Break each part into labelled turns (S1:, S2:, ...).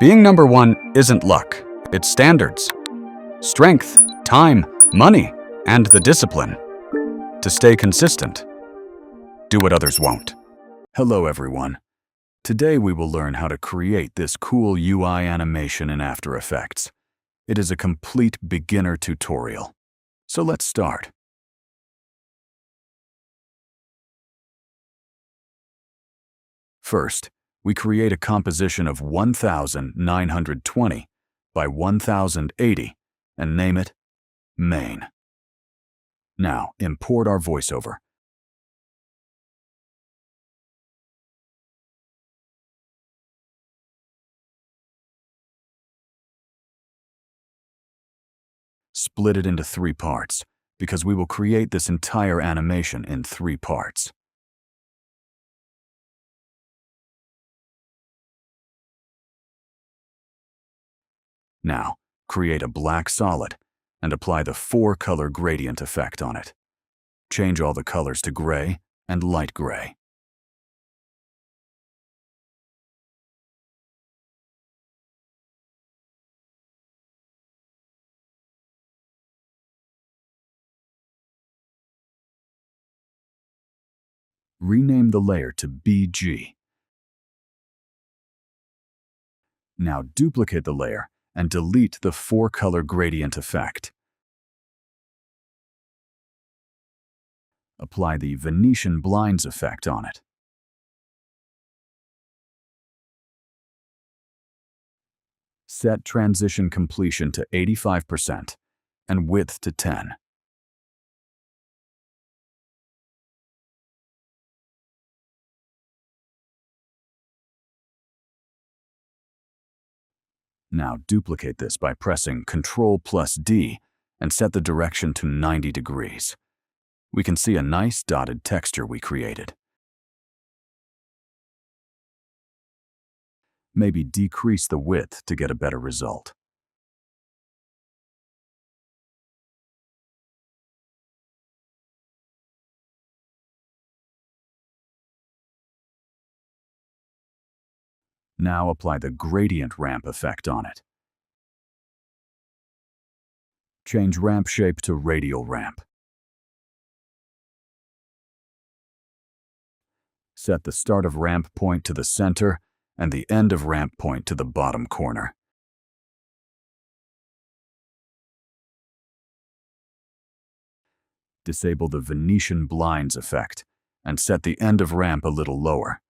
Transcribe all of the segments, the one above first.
S1: Being number one isn't luck, it's standards. Strength, time, money, and the discipline to stay consistent. Do what others won't. Hello everyone. Today we will learn how to create this cool UI animation in After Effects. It is a complete beginner tutorial. So let's start. First, we create a composition of 1920 by 1080 and name it Main. Now, import our voiceover. Split it into 3 parts, because we will create this entire animation in 3 parts. Now, create a black solid and apply the 4-color gradient effect on it. Change all the colors to gray and light gray. Rename the layer to BG. Now duplicate the layer and delete the 4-color gradient effect. Apply the Venetian blinds effect on it. Set transition completion to 85% and width to 10. Now duplicate this by pressing Ctrl+D and set the direction to 90 degrees. We can see a nice dotted texture we created. Maybe decrease the width to get a better result. Now apply the gradient ramp effect on it. Change ramp shape to radial ramp. Set the start of ramp point to the center and the end of ramp point to the bottom corner. Disable the Venetian blinds effect and set the end of ramp a little lower.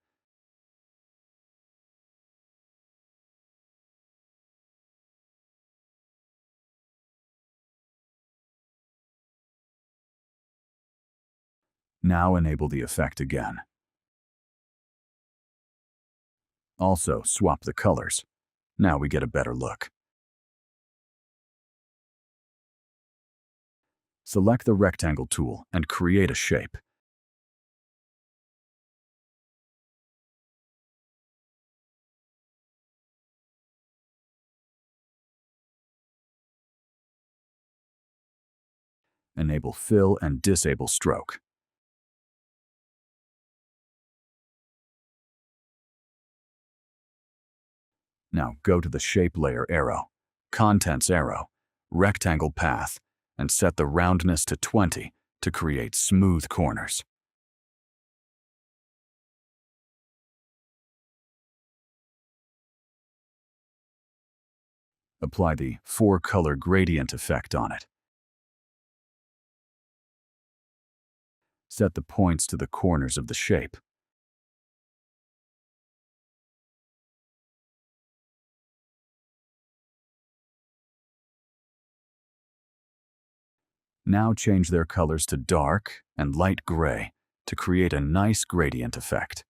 S1: Now enable the effect again. Also, swap the colors. Now we get a better look. Select the rectangle tool and create a shape. Enable fill and disable stroke. Now go to the Shape Layer arrow, Contents arrow, Rectangle path, and set the roundness to 20 to create smooth corners. Apply the 4-color gradient effect on it. Set the points to the corners of the shape. Now change their colors to dark and light gray to create a nice gradient effect.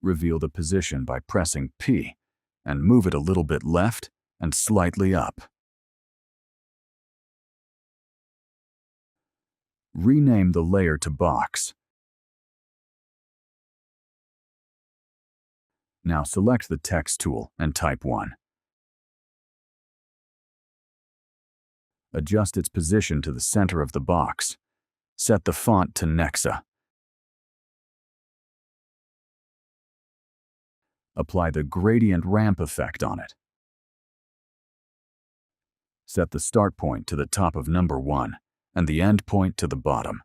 S1: Reveal the position by pressing P and move it a little bit left and slightly up. Rename the layer to Box. Now select the text tool and type 1. Adjust its position to the center of the box. Set the font to Nexa. Apply the gradient ramp effect on it. Set the start point to the top of number 1 and the end point to the bottom.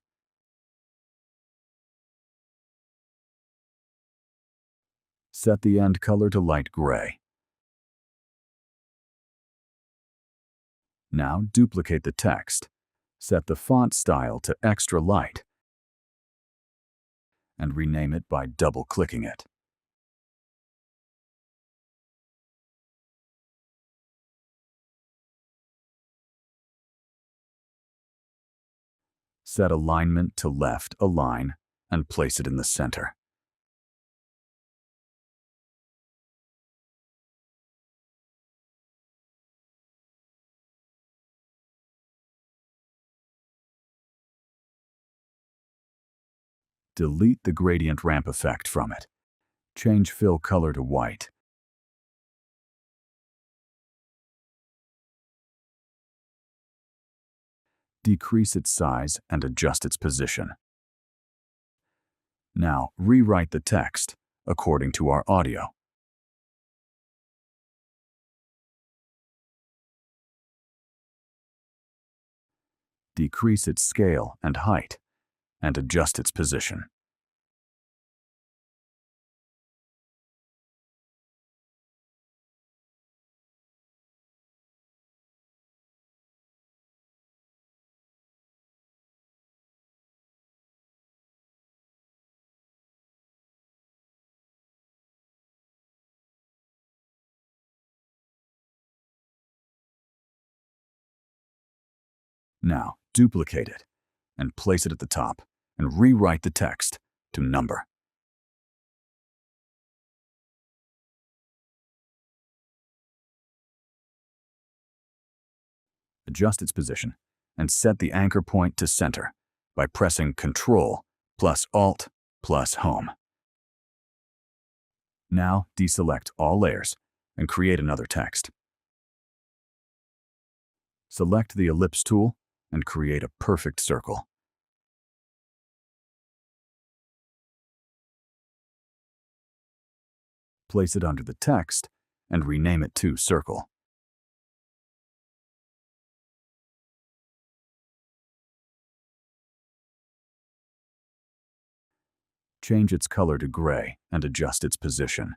S1: Set the end color to light gray. Now duplicate the text. Set the font style to extra light and rename it by double-clicking it. Set alignment to left align and place it in the center. Delete the gradient ramp effect from it. Change fill color to white. Decrease its size and adjust its position. Now rewrite the text according to our audio. Decrease its scale and height and adjust its position. Now duplicate it and place it at the top and rewrite the text to number. Adjust its position and set the anchor point to center by pressing Ctrl plus Alt plus Home. Now deselect all layers and create another text. Select the ellipse tool and create a perfect circle. Place it under the text and rename it to Circle. Change its color to gray and adjust its position.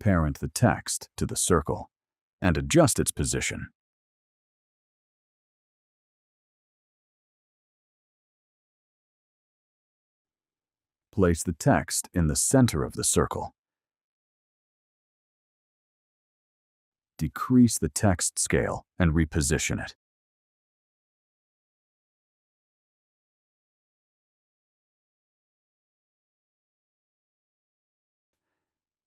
S1: Parent the text to the circle and adjust its position. Place the text in the center of the circle. Decrease the text scale and reposition it.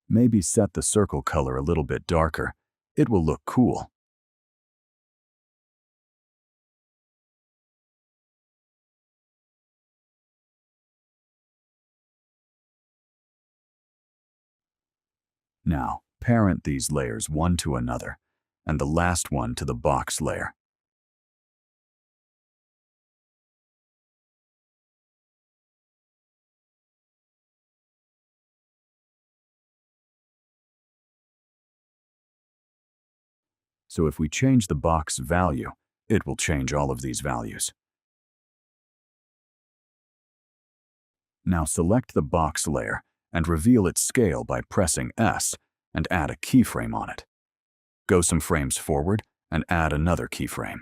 S1: Maybe set the circle color a little bit darker. It will look cool. Now, parent these layers one to another, and the last one to the box layer. So if we change the box value, it will change all of these values. Now select the box layer and reveal its scale by pressing S and add a keyframe on it. Go some frames forward and add another keyframe.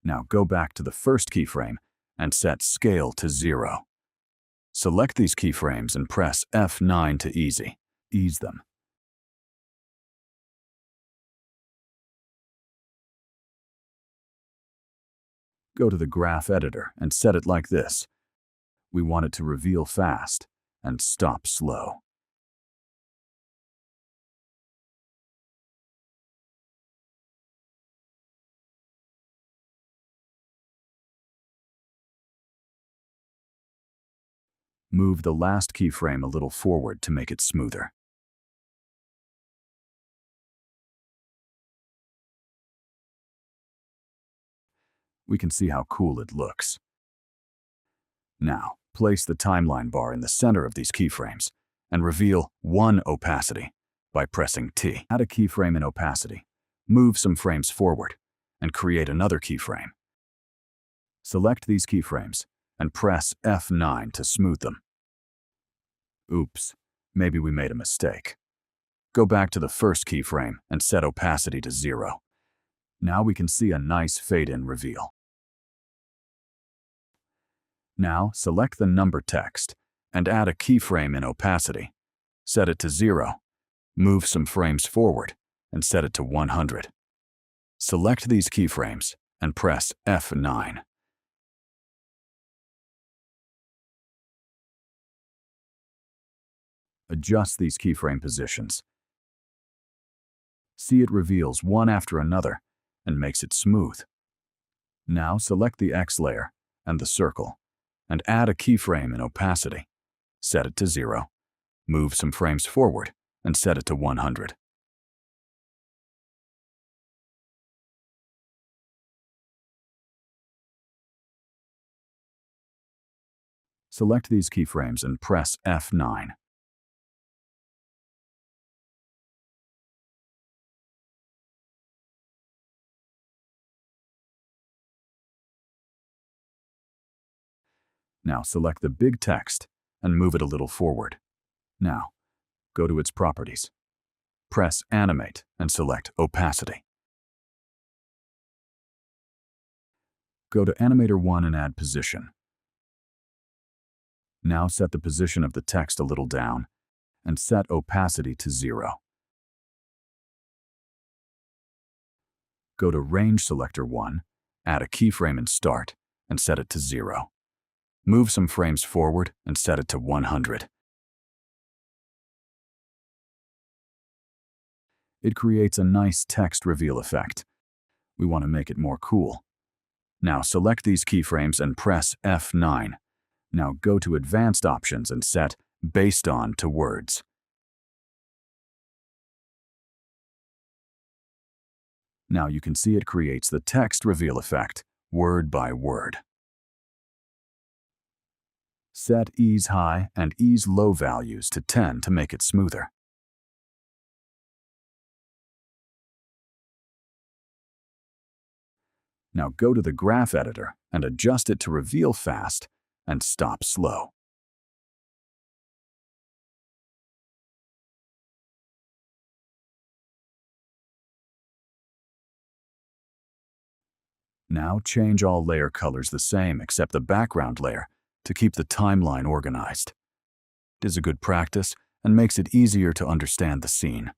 S1: Now go back to the first keyframe and set Scale to 0. Select these keyframes and press F9 to ease them. Go to the graph editor and set it like this. We want it to reveal fast and stop slow. Move the last keyframe a little forward to make it smoother. We can see how cool it looks. Now, place the timeline bar in the center of these keyframes and reveal one opacity by pressing T. Add a keyframe in opacity, move some frames forward, and create another keyframe. Select these keyframes and press F9 to smooth them. Oops, maybe we made a mistake. Go back to the first keyframe and set opacity to 0. Now we can see a nice fade-in reveal. Now select the number text and add a keyframe in opacity. Set it to 0. Move some frames forward and set it to 100. Select these keyframes and press F9. Adjust these keyframe positions. See, it reveals one after another and makes it smooth. Now select the X layer and the circle and add a keyframe in opacity. Set it to 0. Move some frames forward and set it to 100. Select these keyframes and press F9. Now select the big text and move it a little forward. Now, go to its properties. Press Animate and select Opacity. Go to Animator 1 and add Position. Now set the position of the text a little down and set opacity to 0. Go to Range Selector 1, add a keyframe in Start and set it to 0. Move some frames forward and set it to 100. It creates a nice text reveal effect. We want to make it more cool. Now select these keyframes and press F9. Now go to Advanced Options and set Based On to Words. Now you can see it creates the text reveal effect, word by word. Set Ease High and Ease Low values to 10 to make it smoother. Now go to the graph editor and adjust it to reveal fast and stop slow. Now change all layer colors the same except the background layer to keep the timeline organized. It is a good practice and makes it easier to understand the scene.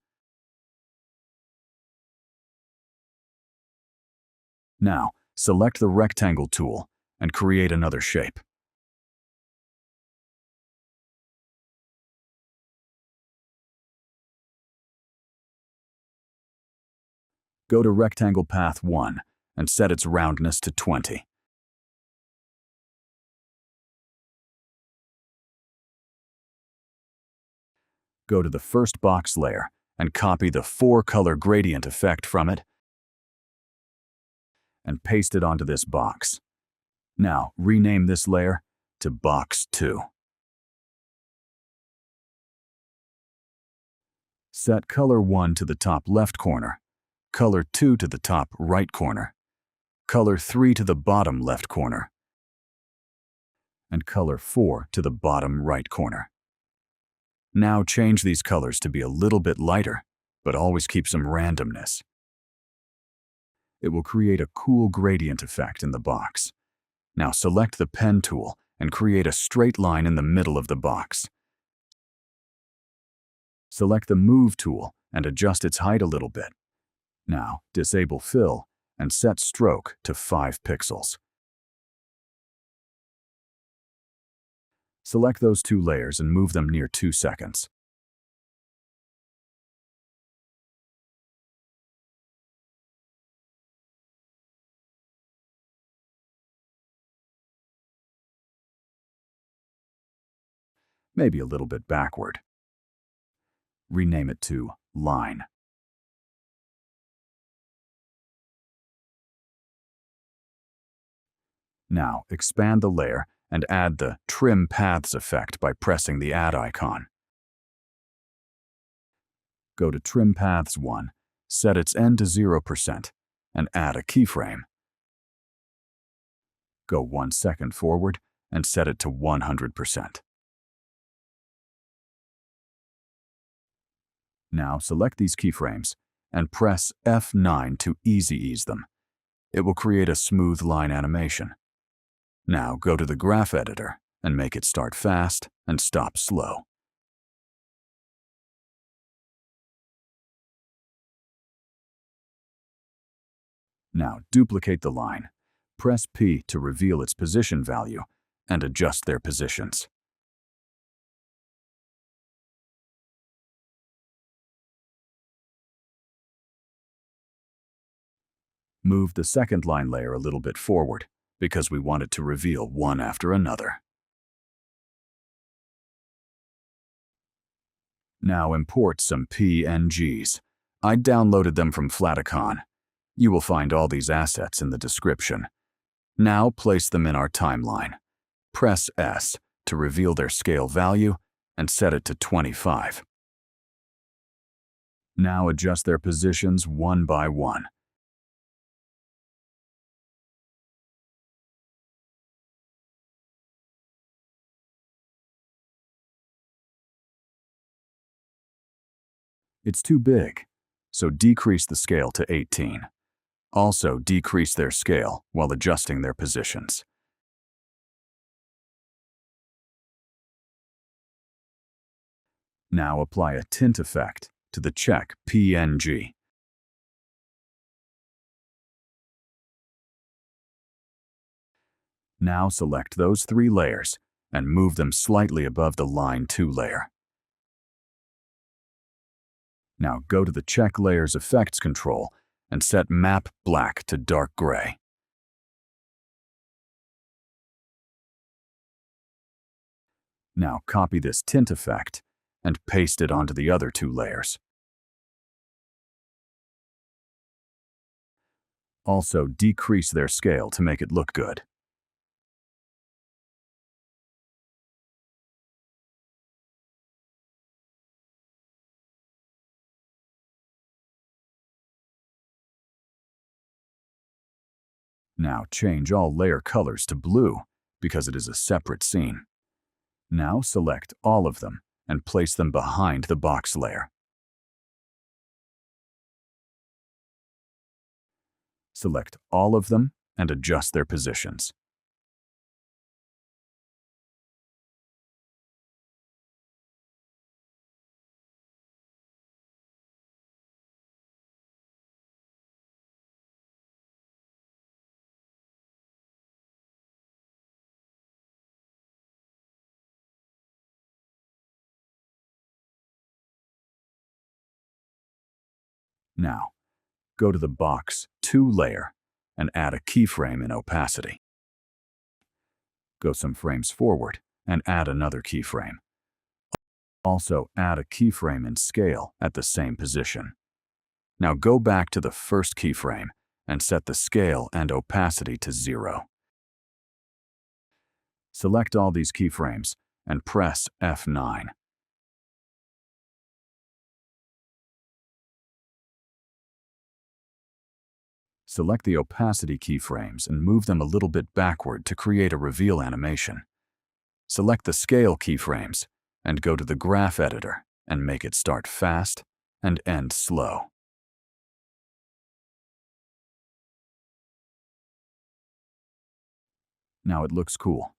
S1: Now, select the rectangle tool and create another shape. Go to Rectangle Path 1 and set its roundness to 20. Go to the first box layer and copy the 4-color gradient effect from it and paste it onto this box. Now, rename this layer to Box 2. Set Color 1 to the top left corner, Color 2 to the top right corner, Color 3 to the bottom left corner, and Color 4 to the bottom right corner. Now change these colors to be a little bit lighter, but always keep some randomness. It will create a cool gradient effect in the box. Now select the pen tool and create a straight line in the middle of the box. Select the Move tool and adjust its height a little bit. Now disable Fill and set Stroke to 5 pixels. Select those 2 layers and move them near 2 seconds. maybe a little bit backward. Rename it to Line. Now, expand the layer and add the Trim Paths effect by pressing the Add icon. Go to Trim Paths 1, set its end to 0%, and add a keyframe. Go 1 second forward and set it to 100%. Now select these keyframes and press F9 to easy ease them. It will create a smooth line animation. Now go to the graph editor and make it start fast and stop slow. Now duplicate the line. Press P to reveal its position value and adjust their positions. Move the second line layer a little bit forward because we want it to reveal one after another. Now import some PNGs. I downloaded them from Flaticon. You will find all these assets in the description. Now place them in our timeline. Press S to reveal their scale value and set it to 25. Now adjust their positions one by one. It's too big, so decrease the scale to 18. Also decrease their scale while adjusting their positions. Now apply a tint effect to the check PNG. Now select those 3 layers and move them slightly above the Line 2 layer. Now go to the Check Layers Effects control and set Map Black to dark gray. Now copy this tint effect and paste it onto the other 2 layers. Also decrease their scale to make it look good. Now change all layer colors to blue because it is a separate scene. Now select all of them and place them behind the box layer. Select all of them and adjust their positions. Now, go to the Box 2 layer and add a keyframe in opacity. Go some frames forward and add another keyframe. Also add a keyframe in scale at the same position. Now go back to the first keyframe and set the scale and opacity to 0. Select all these keyframes and press F9. Select the opacity keyframes and move them a little bit backward to create a reveal animation. Select the scale keyframes and go to the graph editor and make it start fast and end slow. Now it looks cool.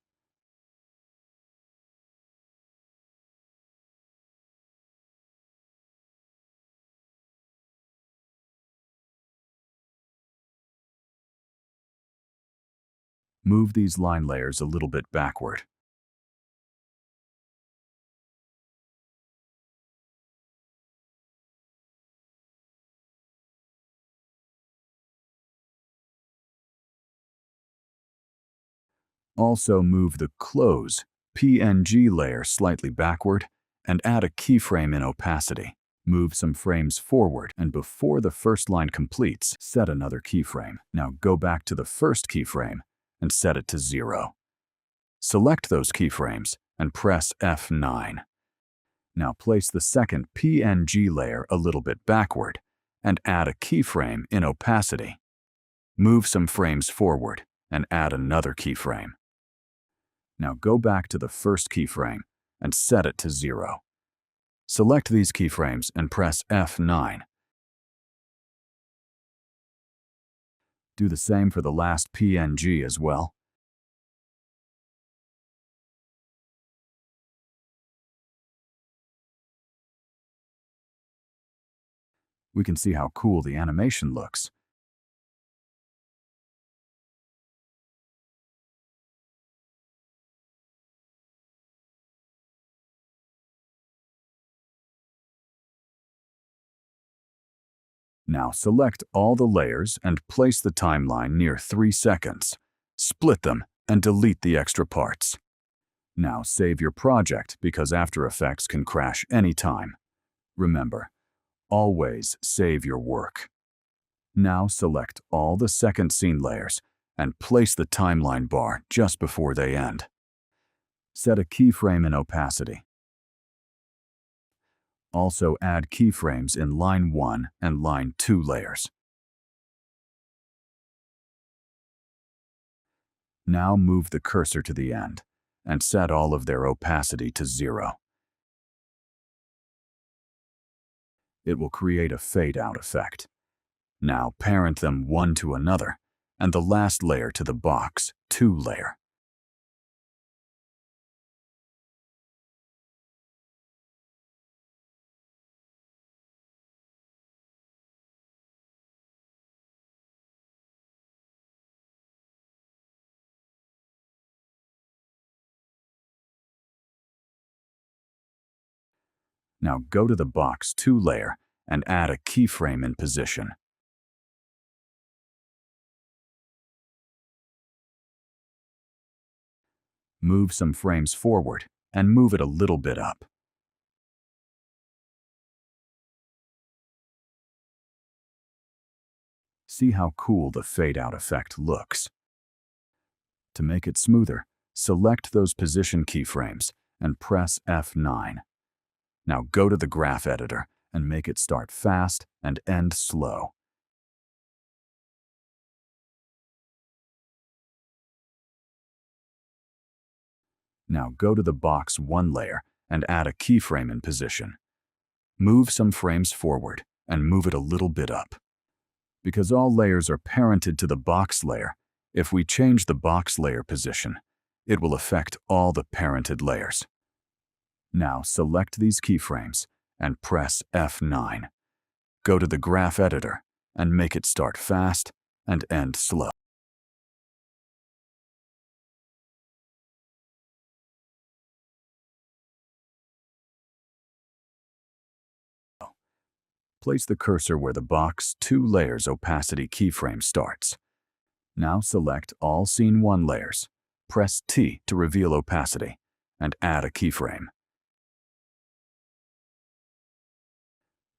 S1: Move these line layers a little bit backward. Also move the close PNG layer slightly backward and add a keyframe in opacity. Move some frames forward, and before the first line completes, set another keyframe. Now go back to the first keyframe and set it to 0. Select those keyframes and press F9. Now place the second PNG layer a little bit backward and add a keyframe in opacity. Move some frames forward and add another keyframe. Now go back to the first keyframe and set it to 0. Select these keyframes and press F9. Do the same for the last PNG as well. We can see how cool the animation looks. Now select all the layers and place the timeline near 3 seconds. Split them and delete the extra parts. Now save your project because After Effects can crash anytime. Remember, always save your work. Now select all the second scene layers and place the timeline bar just before they end. Set a keyframe in opacity. Also add keyframes in line 1 and line 2 layers. Now move the cursor to the end and set all of their opacity to 0. It will create a fade-out effect. Now parent them one to another and the last layer to the box 2 layer. Now go to the box 2 layer and add a keyframe in position. Move some frames forward and move it a little bit up. See how cool the fade-out effect looks. To make it smoother, select those position keyframes and press F9. Now go to the graph editor and make it start fast and end slow. Now go to the box 1 layer and add a keyframe in position. Move some frames forward and move it a little bit up. Because all layers are parented to the box layer, if we change the box layer position, it will affect all the parented layers. Now select these keyframes and press F9. Go to the graph editor and make it start fast and end slow. Place the cursor where the box 2 layers opacity keyframe starts. Now select all Scene 1 layers. Press T to reveal opacity and add a keyframe.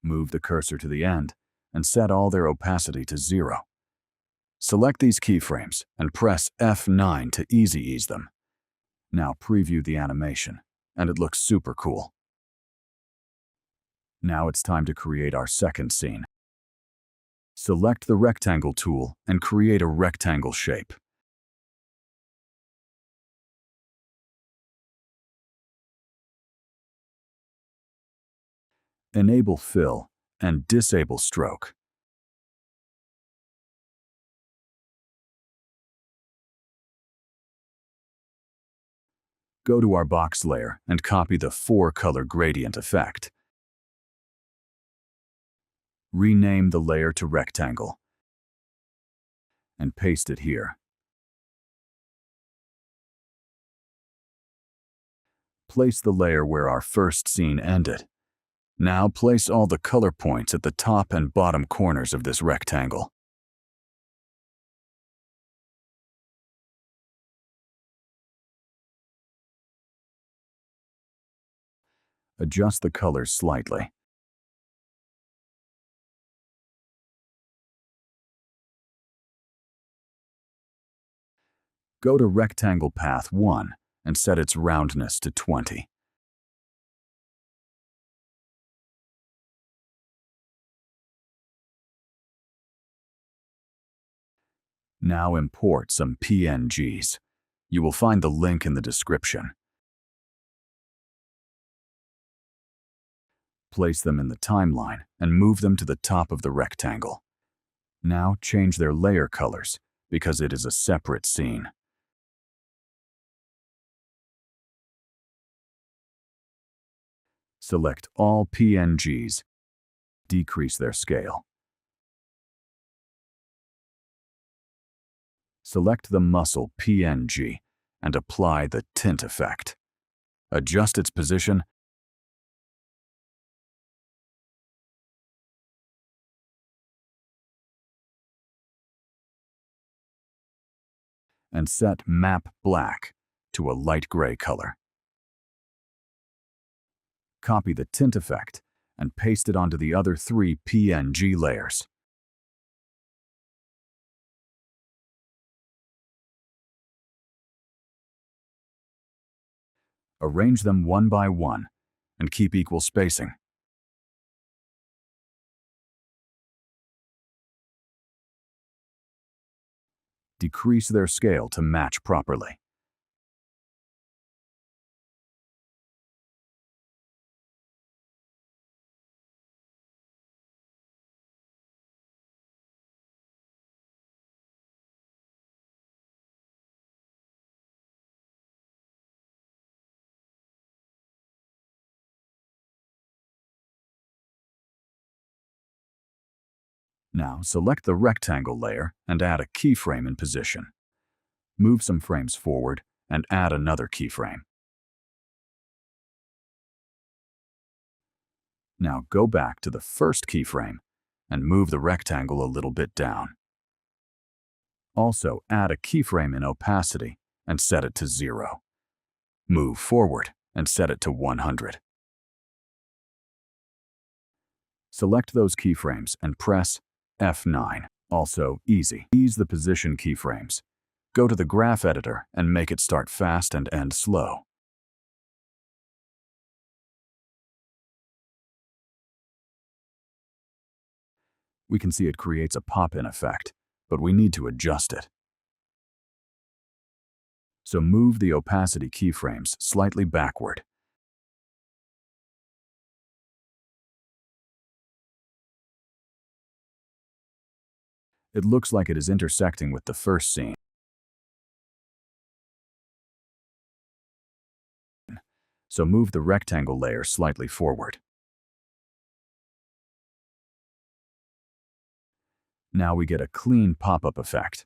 S1: Move the cursor to the end and set all their opacity to 0. Select these keyframes and press F9 to easy ease them. Now preview the animation, and it looks super cool. Now it's time to create our second scene. Select the rectangle tool and create a rectangle shape. Enable fill and disable stroke. Go to our box layer and copy the 4-color gradient effect. Rename the layer to rectangle and paste it here. Place the layer where our first scene ended. Now place all the color points at the top and bottom corners of this rectangle. Adjust the colors slightly. Go to Rectangle Path 1 and set its roundness to 20. Now import some PNGs. You will find the link in the description. Place them in the timeline and move them to the top of the rectangle. Now change their layer colors because it is a separate scene. Select all PNGs. Decrease their scale. Select the muscle PNG and apply the tint effect. Adjust its position and set Map Black to a light gray color. Copy the tint effect and paste it onto the other 3 PNG layers. Arrange them one by one and keep equal spacing. Decrease their scale to match properly. Now select the rectangle layer and add a keyframe in position. Move some frames forward and add another keyframe. Now go back to the first keyframe and move the rectangle a little bit down. Also add a keyframe in opacity and set it to 0. Move forward and set it to 100. Select those keyframes and press F9. Also easy. Ease the position keyframes. Go to the graph editor and make it start fast and end slow. We can see it creates a pop-in effect, but we need to adjust it. So move the opacity keyframes slightly backward. It looks like it is intersecting with the first scene. So move the rectangle layer slightly forward. Now we get a clean pop-up effect.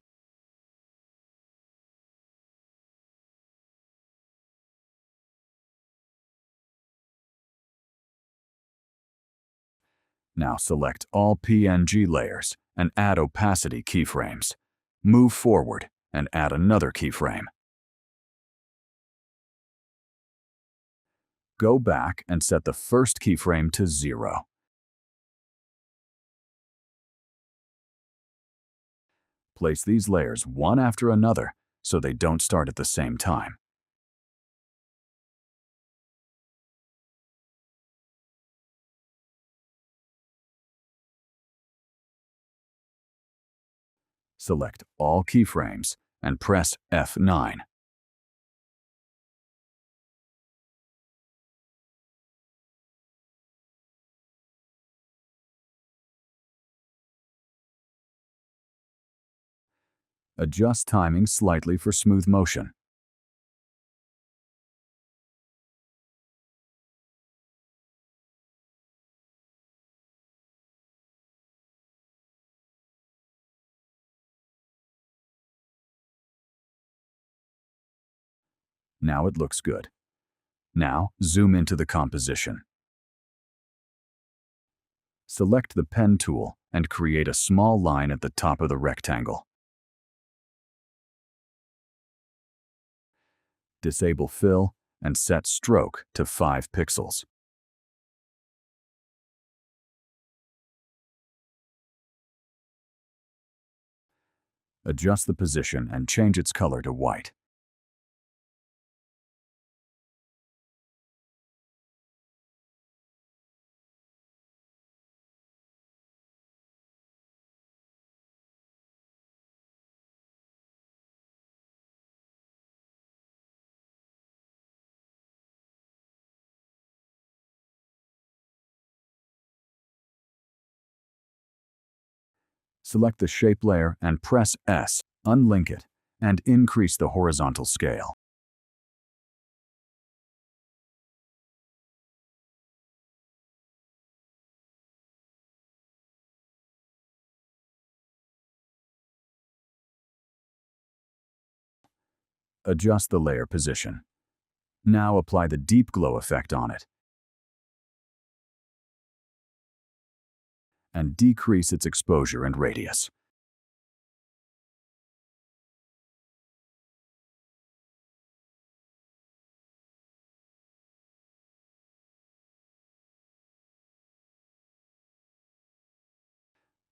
S1: Now select all PNG layers and add opacity keyframes. Move forward and add another keyframe. Go back and set the first keyframe to 0. Place these layers one after another so they don't start at the same time. Select all keyframes and press F9. Adjust timing slightly for smooth motion. Now it looks good. Now zoom into the composition. Select the pen tool and create a small line at the top of the rectangle. Disable fill and set stroke to 5 pixels. Adjust the position and change its color to white. Select the shape layer and press S, unlink it, and increase the horizontal scale. Adjust the layer position. Now apply the deep glow effect on it and decrease its exposure and radius.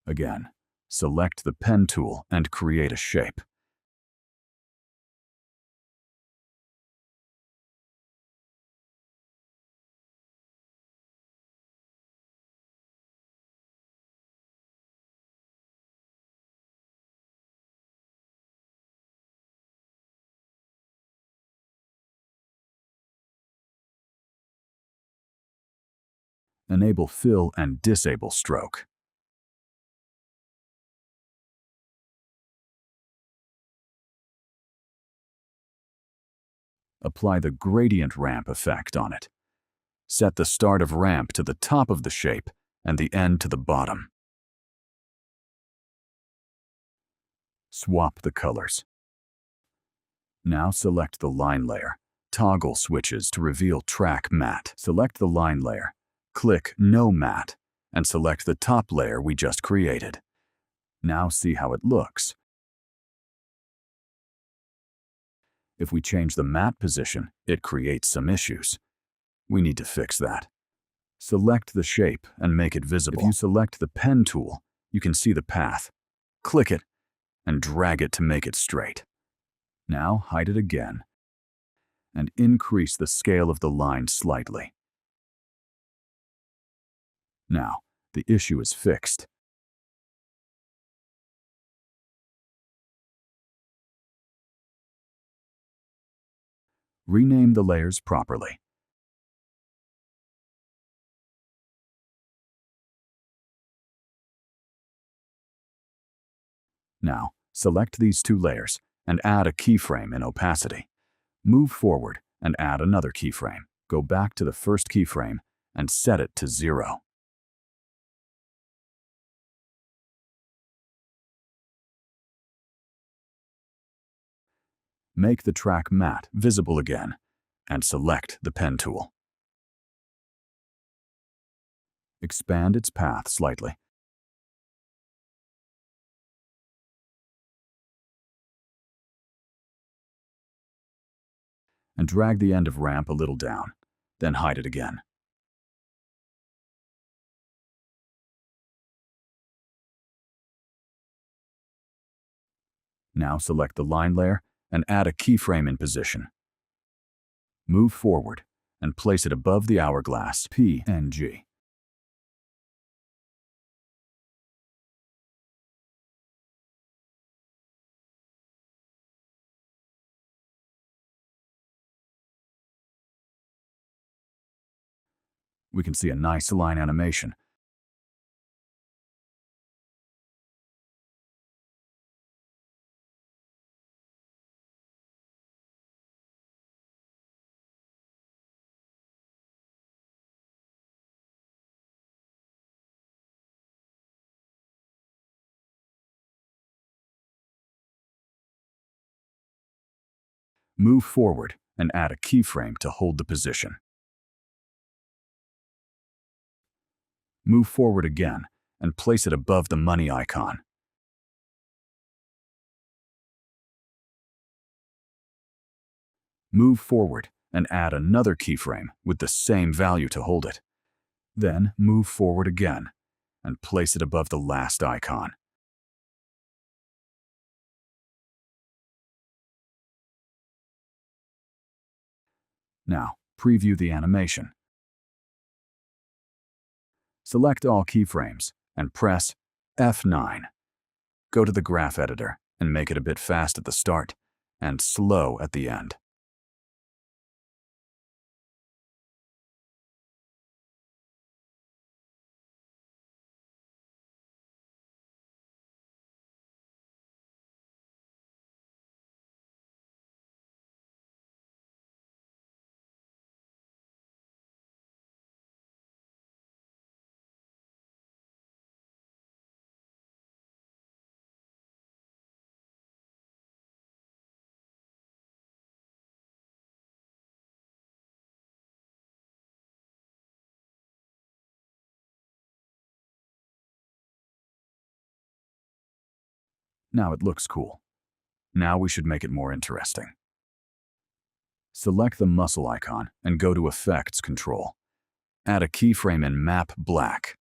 S1: Again, select the pen tool and create a shape. Enable fill and disable stroke. Apply the gradient ramp effect on it. Set the start of ramp to the top of the shape and the end to the bottom. Swap the colors. Now select the line layer. Toggle switches to reveal track matte. Select the line layer. Click No Matte and select the top layer we just created. Now see how it looks. If we change the matte position, it creates some issues. We need to fix that. Select the shape and make it visible. If you select the pen tool, you can see the path. Click it and drag it to make it straight. Now hide it again and increase the scale of the line slightly. Now, the issue is fixed. Rename the layers properly. Now, select these two layers and add a keyframe in opacity. Move forward and add another keyframe. Go back to the first keyframe and set it to 0. Make the track matte visible again and select the pen tool. Expand its path slightly. And drag the end of ramp a little down, then hide it again. Now select the line layer and add a keyframe in position. Move forward and place it above the hourglass PNG. We can see a nice line animation. Move forward and add a keyframe to hold the position. Move forward again and place it above the money icon. Move forward and add another keyframe with the same value to hold it. Then move forward again and place it above the last icon. Now, preview the animation. Select all keyframes and press F9. Go to the graph editor and make it a bit fast at the start and slow at the end. Now it looks cool. Now we should make it more interesting. Select the muscle icon and go to Effects Control. Add a keyframe in Map Black.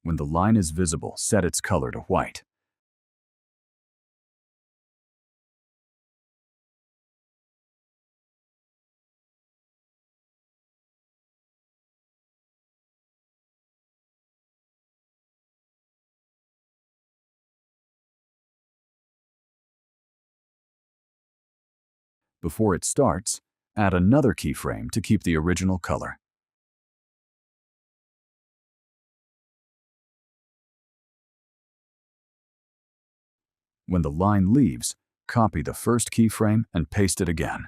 S1: When the line is visible, set its color to white. Before it starts, add another keyframe to keep the original color. When the line leaves, copy the first keyframe and paste it again.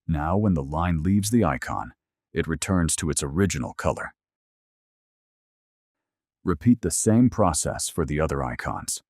S1: Now, when the line leaves the icon, it returns to its original color. Repeat the same process for the other icons.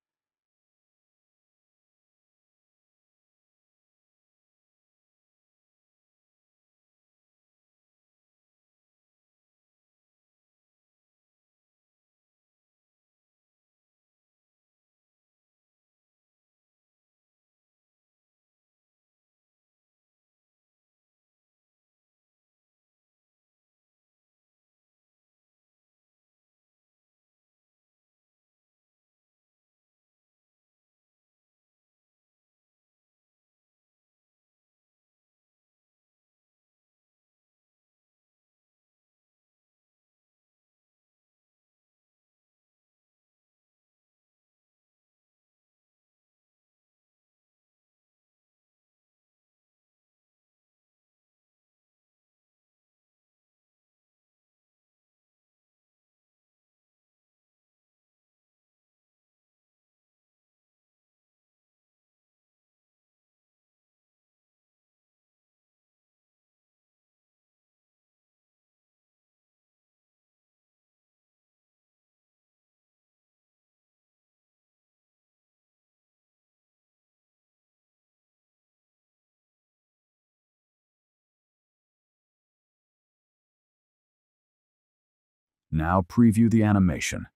S1: Now preview the animation.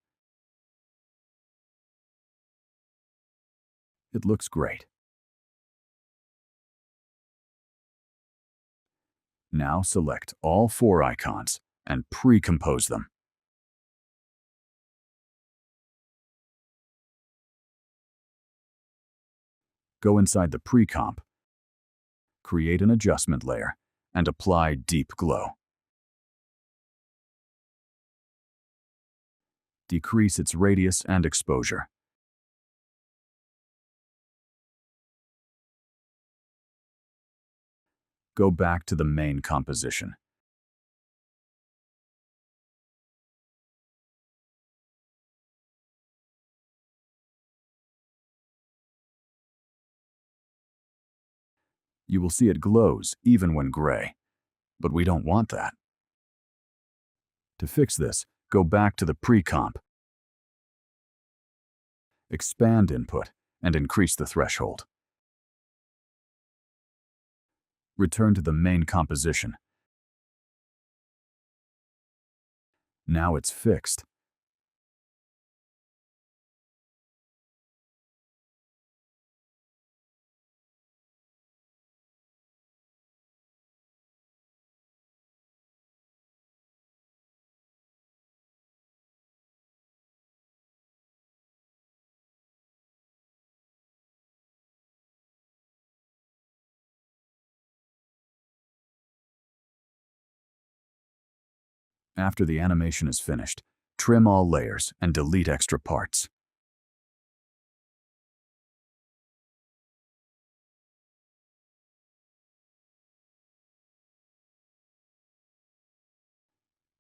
S1: It looks great. Now select all 4 icons and pre-compose them. Go inside the pre-comp, create an adjustment layer, and apply Deep Glow. Decrease its radius and exposure. Go back to the main composition. You will see it glows even when gray, but we don't want that. To fix this, go back to the pre-comp, expand input, and increase the threshold. Return to the main composition. Now it's fixed. After the animation is finished, trim all layers and delete extra parts.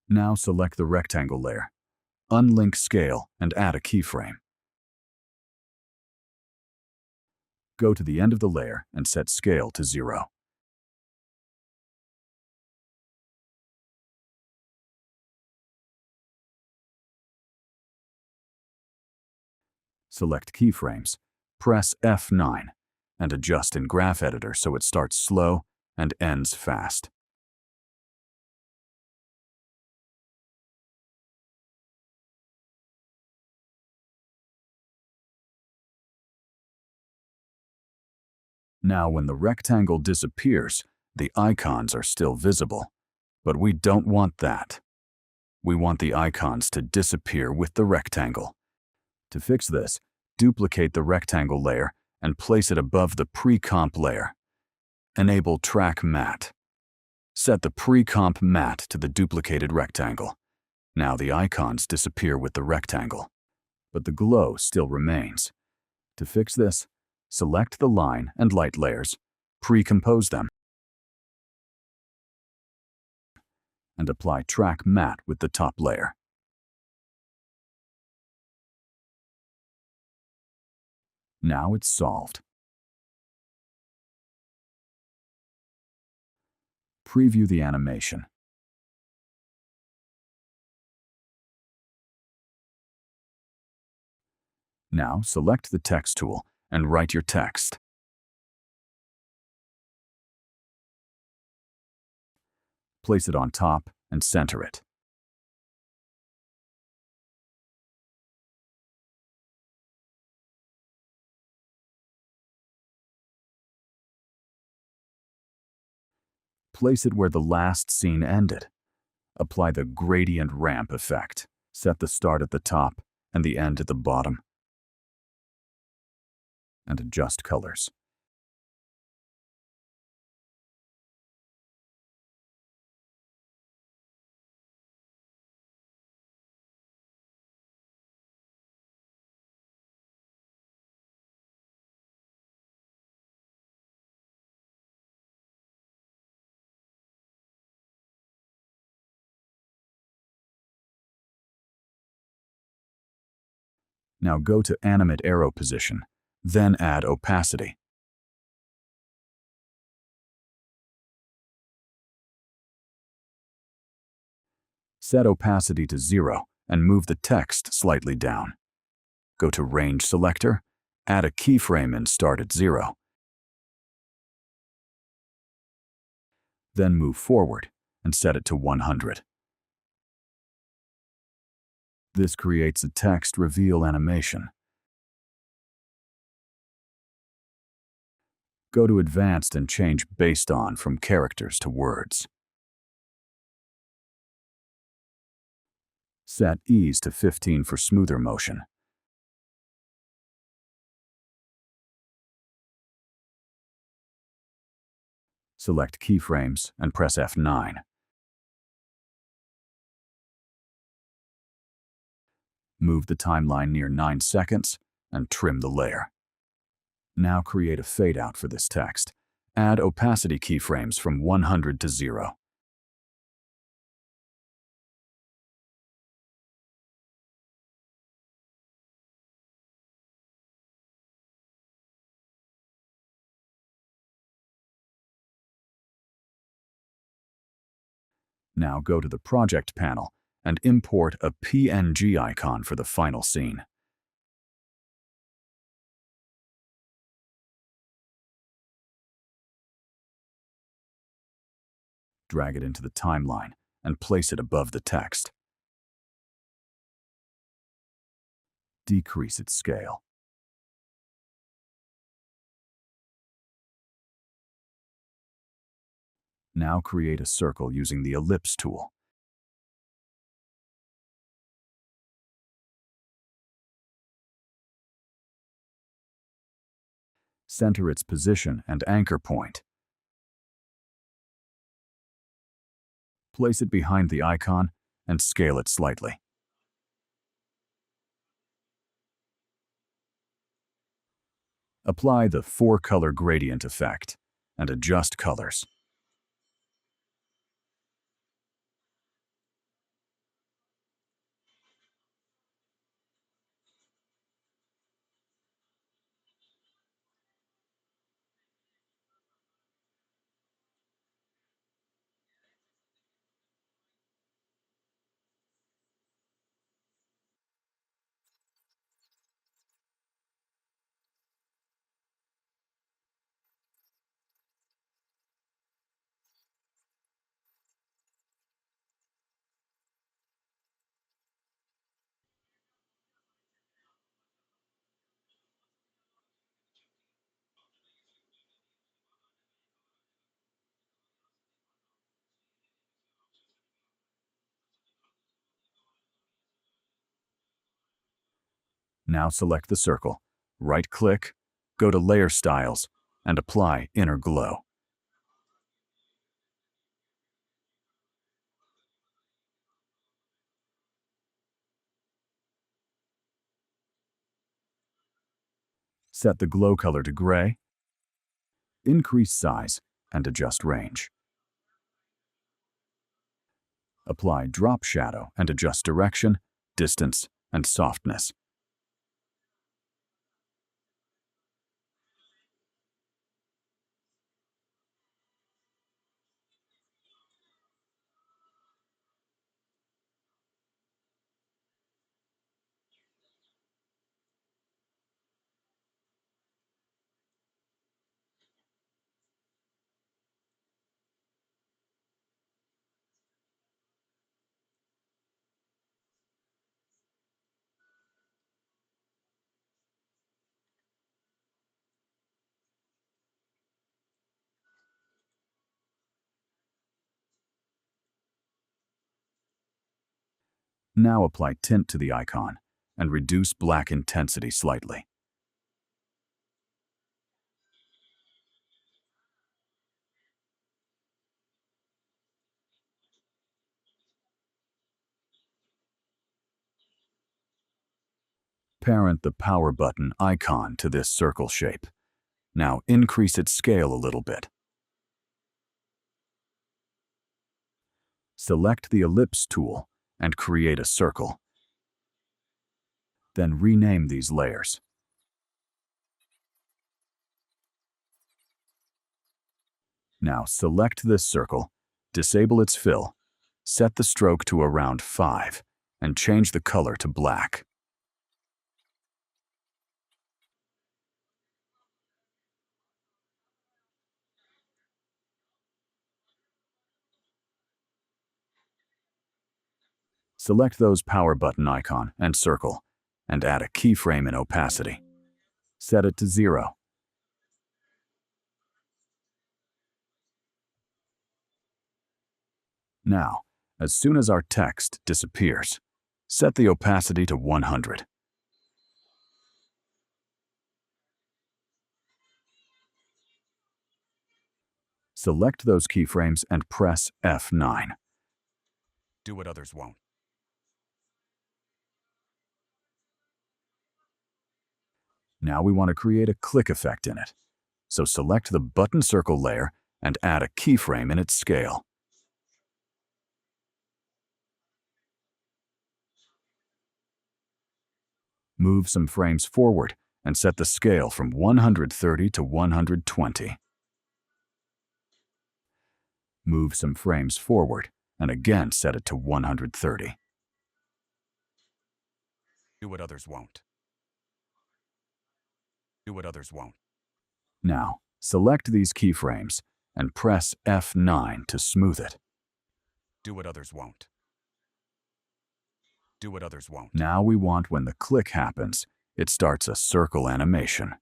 S1: Now select the rectangle layer, unlink scale, and add a keyframe. Go to the end of the layer and set scale to 0. Select keyframes, press F9, and adjust in Graph Editor so it starts slow and ends fast. Now when the rectangle disappears, the icons are still visible. But we don't want that. We want the icons to disappear with the rectangle. To fix this, duplicate the rectangle layer and place it above the pre-comp layer. Enable Track Matte. Set the pre-comp matte to the duplicated rectangle. Now the icons disappear with the rectangle, but the glow still remains. To fix this, select the line and light layers, pre-compose them, and apply Track Matte with the top layer. Now it's solved. Preview the animation. Now select the text tool and write your text. Place it on top and center it. Place it where the last scene ended. Apply the gradient ramp effect. Set the start at the top and the end at the bottom. And adjust colors. Now go to Animate Arrow Position, then add opacity. Set opacity to 0 and move the text slightly down. Go to Range Selector, add a keyframe and start at 0. Then move forward and set it to 100. This creates a text reveal animation. Go to Advanced and change Based On from characters to words. Set Ease to 15 for smoother motion. Select keyframes and press F9. Move the timeline near 9 seconds and trim the layer. Now create a fade out for this text. Add opacity keyframes from 100 to 0. Now go to the Project panel and import a PNG icon for the final scene. Drag it into the timeline and place it above the text. Decrease its scale. Now create a circle using the ellipse tool. Center its position and anchor point. Place it behind the icon and scale it slightly. Apply the 4-color gradient effect and adjust colors. Now select the circle, right-click, go to Layer Styles, and apply Inner Glow. Set the glow color to gray, increase size, and adjust range. Apply drop shadow and adjust direction, distance, and softness. Now apply tint to the icon and reduce black intensity slightly. Parent the power button icon to this circle shape. Now increase its scale a little bit. Select the ellipse tool and create a circle. Then rename these layers. Now select this circle, disable its fill, set the stroke to around 5, and change the color to black. Select those power button icon and circle, and add a keyframe in opacity. Set it to 0. Now, as soon as our text disappears, set the opacity to 100. Select those keyframes and press F9. Do what others won't. Now we want to create a click effect in it. So select the button circle layer and add a keyframe in its scale. Move some frames forward and set the scale from 130 to 120. Move some frames forward and again set it to 130. Do what others won't. Do what others won't. Now, select these keyframes and press F9 to smooth it. Do what others won't. Do what others won't.
S2: Now we want when the click happens, it starts a circle animation.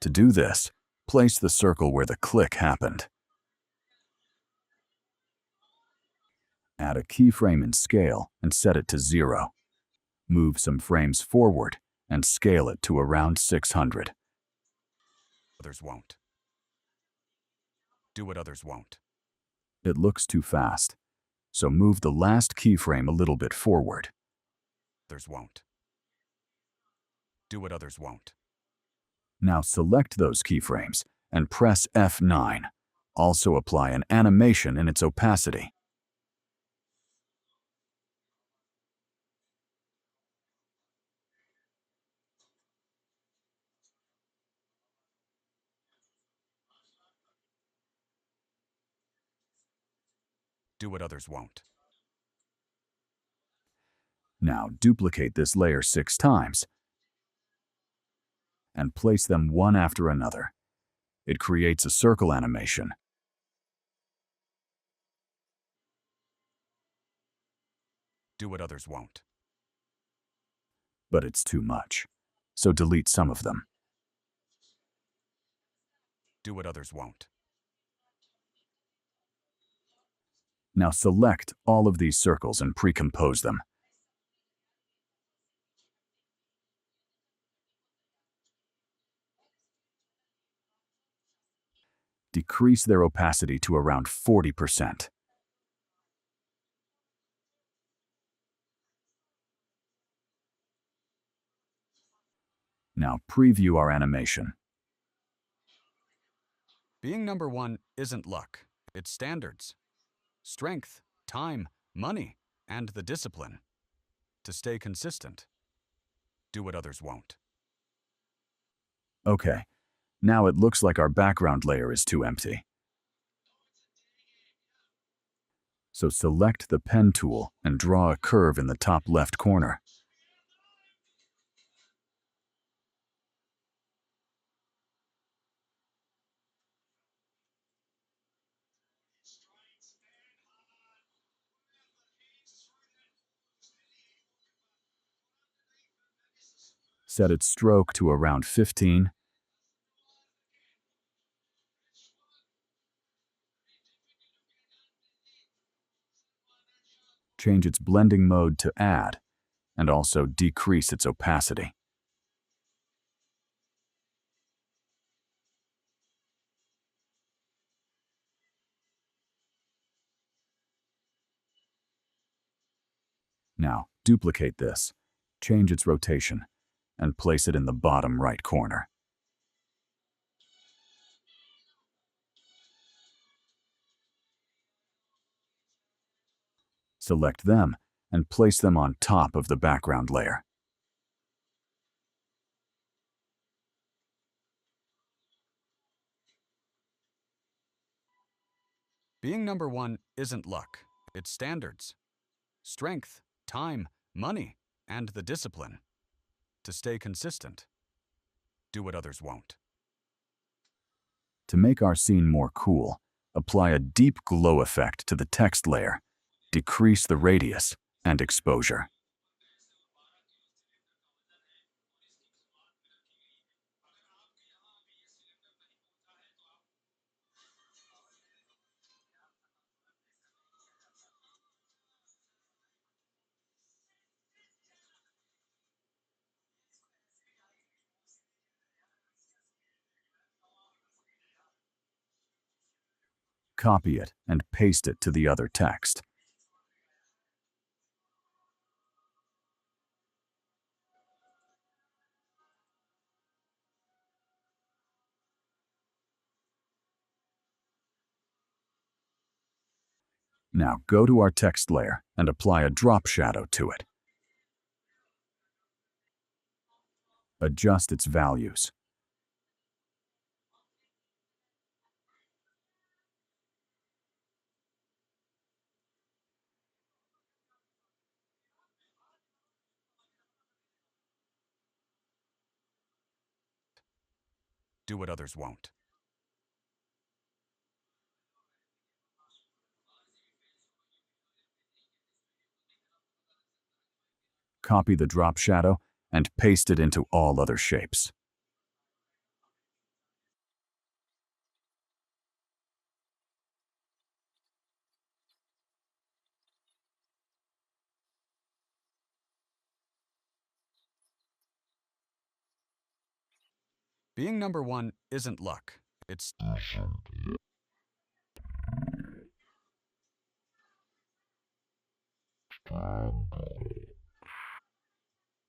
S2: To do this, place the circle where the click happened. Add a keyframe in scale and set it to 0. Move some frames forward and scale it to around 600.
S1: Others won't. Do what others won't.
S2: It looks too fast, so move the last keyframe a little bit forward.
S1: Others won't. Do what others won't.
S2: Now select those keyframes and press F9. Also apply an animation in its opacity.
S1: Do what others won't.
S2: Now duplicate this layer 6 times and place them one after another. It creates a circle animation.
S1: Do what others won't.
S2: But it's too much, so delete some of them.
S1: Do what others won't.
S2: Now select all of these circles and pre-compose them. Decrease their opacity to around 40%. Now preview our animation.
S1: Being number one isn't luck. It's standards. Strength, time, money, and the discipline. To stay consistent. Do what others won't.
S2: Okay, now it looks like our background layer is too empty. So select the pen tool and draw a curve in the top left corner. Set its stroke to around 15. Change its blending mode to add, and also decrease its opacity. Now, duplicate this, change its rotation, and place it in the bottom right corner. Select them and place them on top of the background layer.
S1: Being number one isn't luck. It's standards. Strength, time, money, and the discipline. To stay consistent. Do what others won't.
S2: To make our scene more cool, apply a deep glow effect to the text layer. Decrease the radius and exposure. Copy it and paste it to the other text. Now go to our text layer and apply a drop shadow to it. Adjust its values.
S1: Do what others won't.
S2: copy the drop shadow and paste it into all other shapes.
S1: Being number one isn't luck. It's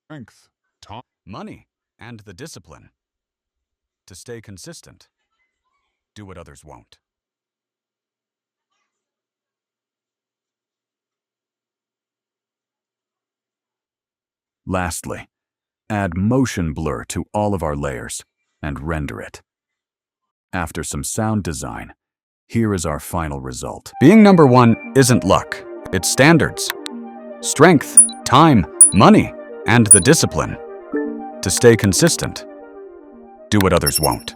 S3: Strength.
S1: money and the discipline to stay consistent. Do what others won't.
S2: Lastly, add motion blur to all of our layers and render it. After some sound design, here is our final result.
S1: Being number one isn't luck. It's standards, strength, time, money, and the discipline to stay consistent. Do what others won't.